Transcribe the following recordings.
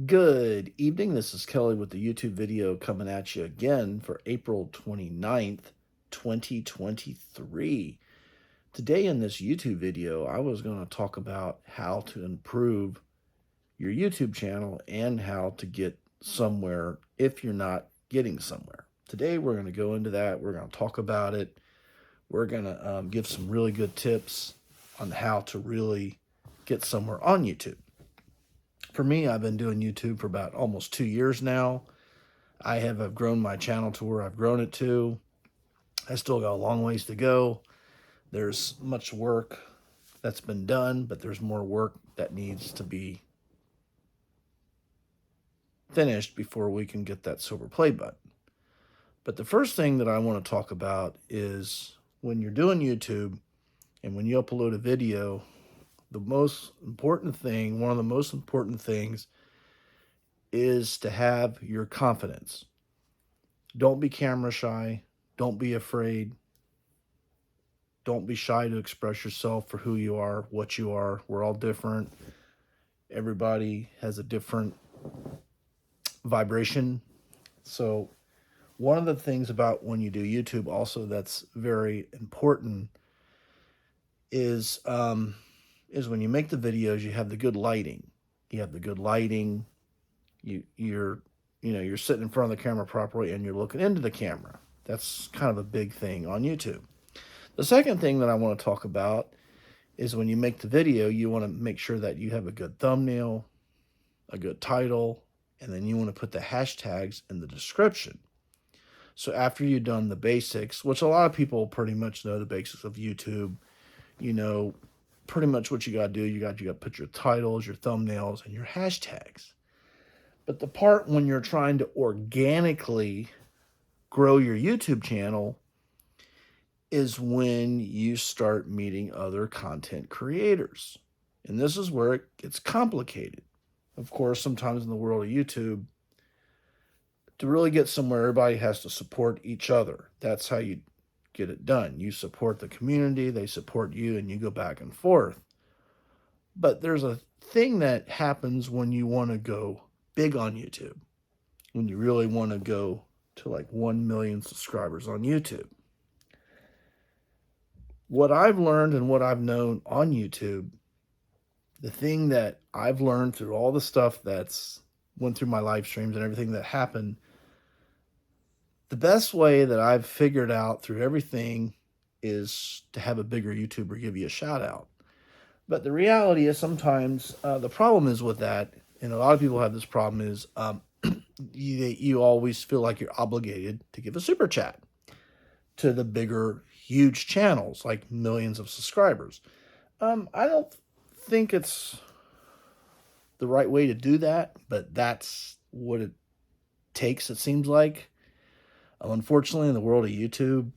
Good evening. This is Kelly with the YouTube video coming at you again for April 29th, 2023. Today in this YouTube video, I was going to talk about how to improve your YouTube channel and how to get somewhere if you're not getting somewhere. Today, we're going to go into that. We're going to talk about it. We're going to give some really good tips on how to really get somewhere on YouTube. For me, I've been doing YouTube for about almost 2 years now. I've grown my channel to where I've grown it to. I still got a long ways to go. There's much work that's been done, but there's more work that needs to be finished before we can get that silver play button. But the first thing that I want to talk about is when you're doing YouTube and when you upload a video, one of the most important things is to have your confidence. Don't be camera shy. Don't be afraid. Don't be shy to express yourself for who you are, what you are. We're all different. Everybody has a different vibration. So one of the things about when you do YouTube also that's very important is when you make the videos, you have the good lighting. You have the good lighting. You're sitting in front of the camera properly and you're looking into the camera. That's kind of a big thing on YouTube. The second thing that I want to talk about is when you make the video, you want to make sure that you have a good thumbnail, a good title, and then you want to put the hashtags in the description. So after you've done the basics, which a lot of people pretty much know the basics of YouTube, you know pretty much what you got to do. You got to put your titles, your thumbnails, and your hashtags. But the part when you're trying to organically grow your YouTube channel is when you start meeting other content creators. And this is where it gets complicated. Of course, sometimes in the world of YouTube, to really get somewhere, everybody has to support each other. That's how you get it done. You support the community, they support you, and you go back and forth. But there's a thing that happens when you want to go big on YouTube, when you really want to go to like 1 million subscribers on YouTube. What I've learned and what I've known on YouTube, the thing that I've learned through all the stuff that's went through my live streams and everything that happened, the best way that I've figured out through everything is to have a bigger YouTuber give you a shout out. But the reality is sometimes the problem is with that, and a lot of people have this problem, is you always feel like you're obligated to give a super chat to the bigger, huge channels, like millions of subscribers. I don't think it's the right way to do that, but that's what it takes, it seems like. Unfortunately, in the world of YouTube,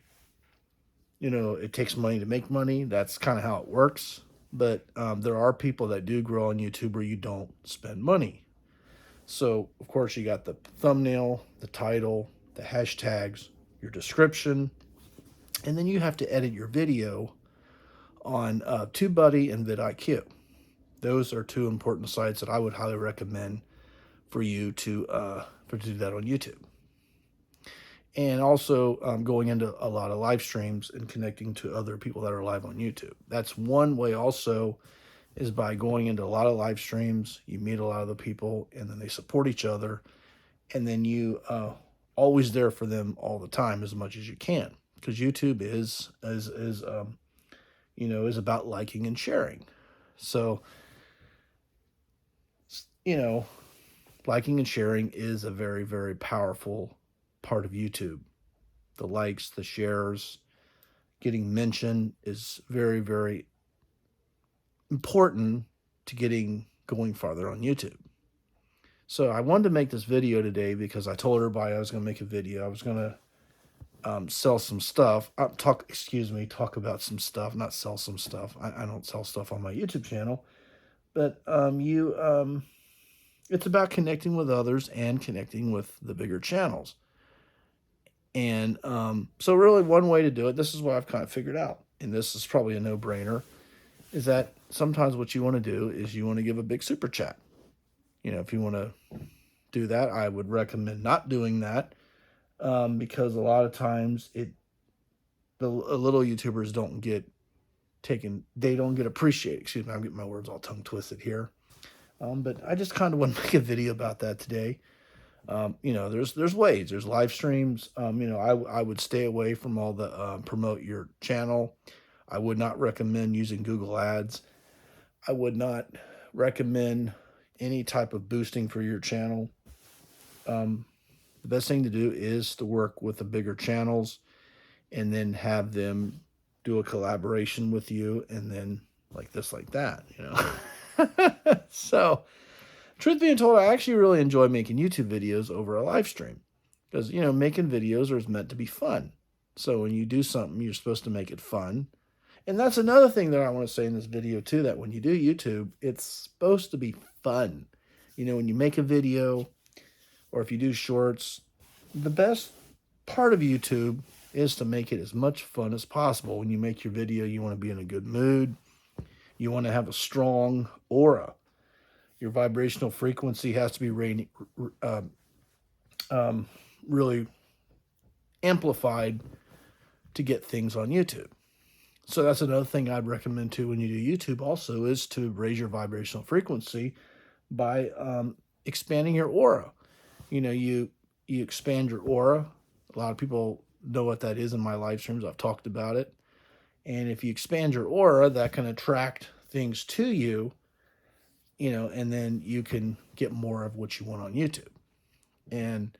it takes money to make money. That's kind of how it works. But there are people that do grow on YouTube where you don't spend money. So, of course, you got the thumbnail, the title, the hashtags, your description, and then you have to edit your video on TubeBuddy and vidIQ. Those are two important sites that I would highly recommend for you to do that on YouTube. And also going into a lot of live streams and connecting to other people that are live on YouTube. That's one way also, is by going into a lot of live streams. You meet a lot of the people and then they support each other. And then you always there for them all the time as much as you can. Because YouTube is about liking and sharing. So, liking and sharing is a very, very powerful part of YouTube. The likes, the shares, getting mentioned is very, very important to going farther on YouTube. So I wanted to make this video today because I told everybody I was going to make a video. I was going to sell some stuff. Talk about some stuff, not sell some stuff. I don't sell stuff on my YouTube channel. But it's about connecting with others and connecting with the bigger channels. And so really one way to do it, this is what I've kind of figured out, and this is probably a no-brainer, is that sometimes what you want to do is you want to give a big super chat. If you want to do that, I would recommend not doing that, because a lot of times the little YouTubers don't get taken, they don't get appreciated. Excuse me, I'm getting my words all tongue twisted here. But I just kind of want to make a video about that today. There's ways, there's live streams. I would stay away from all the promote your channel. I would not recommend using Google Ads. I would not recommend any type of boosting for your channel. The best thing to do is to work with the bigger channels and then have them do a collaboration with you, and then like this, like that, So, truth being told, I actually really enjoy making YouTube videos over a live stream because, making videos are meant to be fun. So when you do something, you're supposed to make it fun. And that's another thing that I want to say in this video too, that when you do YouTube, it's supposed to be fun. When you make a video or if you do shorts, the best part of YouTube is to make it as much fun as possible. When you make your video, you want to be in a good mood. You want to have a strong aura. Your vibrational frequency has to be really amplified to get things on YouTube. So that's another thing I'd recommend too when you do YouTube also, is to raise your vibrational frequency by expanding your aura. You expand your aura. A lot of people know what that is in my live streams. I've talked about it. And if you expand your aura, that can attract things to you, and then you can get more of what you want on YouTube. And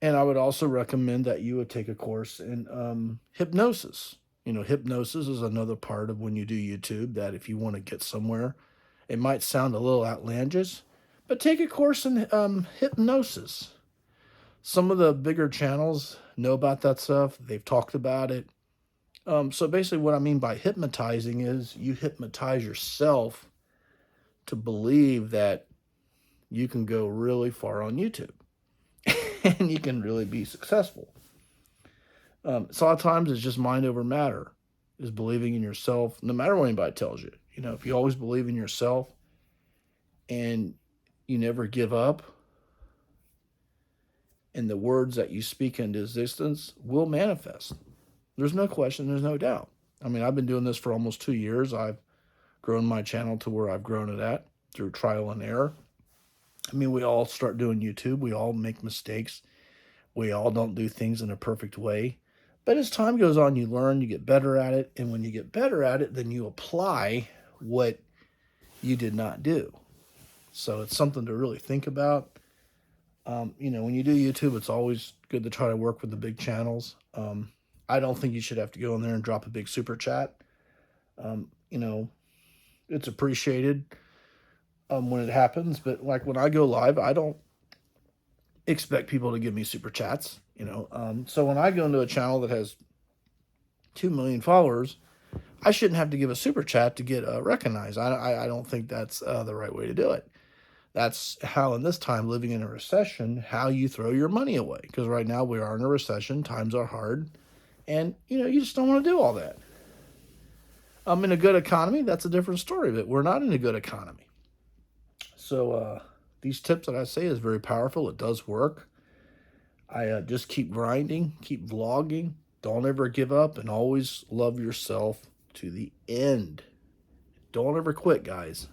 I would also recommend that you would take a course in hypnosis. Hypnosis is another part of when you do YouTube, that if you want to get somewhere, it might sound a little outlandish, but take a course in hypnosis. Some of the bigger channels know about that stuff. They've talked about it. So basically what I mean by hypnotizing is you hypnotize yourself to believe that you can go really far on YouTube and you can really be successful. So a lot of times it's just mind over matter, is believing in yourself, no matter what anybody tells you. If you always believe in yourself and you never give up, and the words that you speak into existence will manifest. There's no question, there's no doubt. I've been doing this for almost 2 years. I've grown my channel to where I've grown it at through trial and error. We all start doing YouTube. We all make mistakes. We all don't do things in a perfect way. But as time goes on, you learn, you get better at it. And when you get better at it, then you apply what you did not do. So it's something to really think about. When you do YouTube, it's always good to try to work with the big channels. I don't think you should have to go in there and drop a big super chat. It's appreciated when it happens, but like when I go live, I don't expect people to give me super chats. So when I go into a channel that has 2 million followers, I shouldn't have to give a super chat to get recognized. I don't think that's the right way to do it. That's how, in this time, living in a recession, how you throw your money away. Because right now we are in a recession, times are hard, and you just don't want to do all that. In a good economy, that's a different story, but we're not in a good economy. So these tips that I say is very powerful. It does work. I just keep grinding, keep vlogging, don't ever give up, and always love yourself to the end. Don't ever quit, guys.